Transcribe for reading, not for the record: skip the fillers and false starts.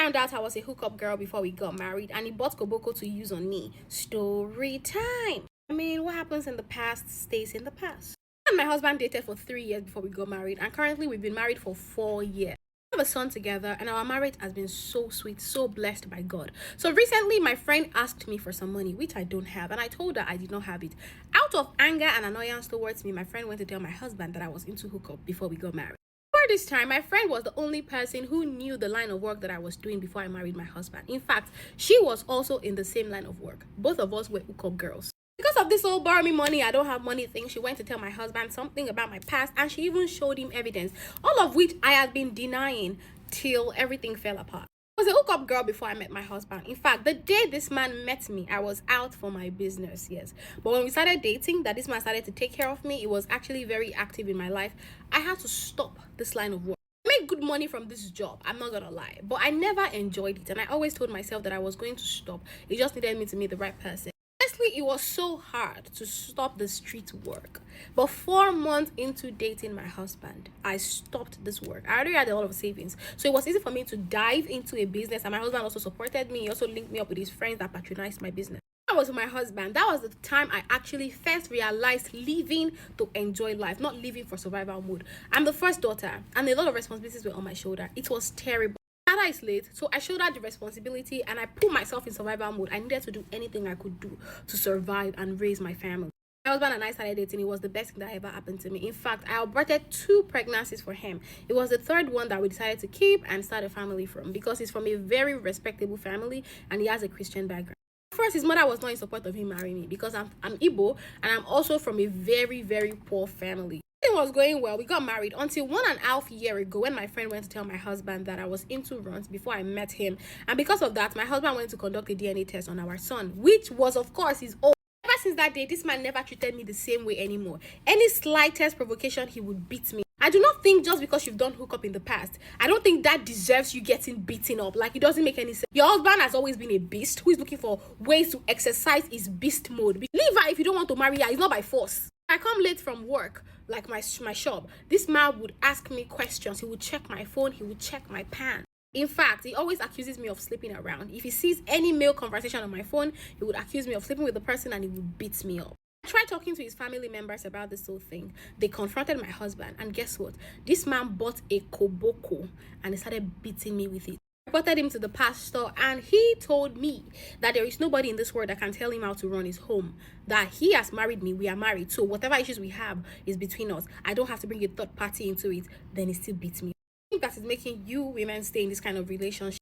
found out I was a hookup girl before we got married, and he bought Koboko to use on me. Story time. I mean, what happens in the past stays in the past. And my husband dated for 3 years before we got married, and currently we've been married for 4 years. We have a son together, and our marriage has been so sweet, so blessed by God. So recently my friend asked me for some money, which I don't have, and I told her I did not have it. Out of anger and annoyance towards me, my friend went to tell my husband that I was into hookup before we got married. For this time, my friend was the only person who knew the line of work that I was doing before I married my husband. In fact, she was also in the same line of work. Both of us were hookup girls. Because of this whole borrow me money, I don't have money thing, she went to tell my husband something about my past, and she even showed him evidence, all of which I had been denying till everything fell apart. I was a hookup girl before I met my husband. In fact, the day this man met me, I was out for my business, yes. But when we started dating, that this man started to take care of me, it was actually very active in my life. I had to stop this line of work. I made good money from this job, I'm not gonna lie, but I never enjoyed it, and I always told myself that I was going to stop. It just needed me to meet the right person. Honestly, it was so hard to stop the street work. But 4 months into dating my husband, I stopped this work. I already had a lot of savings, so it was easy for me to dive into a business, and my husband also supported me. He also linked me up with his friends that patronized my business. I was with my husband. That was the time I actually first realized living to enjoy life, not living for survival mode. I'm the first daughter, and a lot of responsibilities were on my shoulder. It was terrible. Dada is late, so I shouldered the responsibility, and I put myself in survival mode. I needed to do anything I could do to survive and raise my family. My husband and I started dating. It was the best thing that ever happened to me. In fact, I aborted 2 pregnancies for him. It was the third one that we decided to keep and start a family from, because he's from a very respectable family and he has a Christian background. First, his mother was not in support of him marrying me because I'm Igbo, and I'm also from a very, very poor family. Everything was going well. We got married until 1.5 years ago, when my friend went to tell my husband that I was into runs before I met him. And because of that, my husband went to conduct a DNA test on our son, which was, of course, his own. Ever since that day, this man never treated me the same way anymore. Any slightest provocation, he would beat me. I do not think just because you've done hookup in the past, I don't think that deserves you getting beaten up. Like, it doesn't make any sense. Your husband has always been a beast who is looking for ways to exercise his beast mode. Leave her if you don't want to marry her. It's not by force. I come late from work, like my shop, this man would ask me questions. He would check my phone, he would check my pan. In fact, he always accuses me of sleeping around. If he sees any male conversation on my phone, he would accuse me of sleeping with the person, and he would beat me up. I tried talking to his family members about this whole thing. They confronted my husband, and guess what? This man bought a koboko and he started beating me with it. I reported him to the pastor, and he told me that there is nobody in this world that can tell him how to run his home. That he has married me, we are married, so whatever issues we have is between us. I don't have to bring a third party into it. Then he still beats me. I think that is making you women stay in this kind of relationship.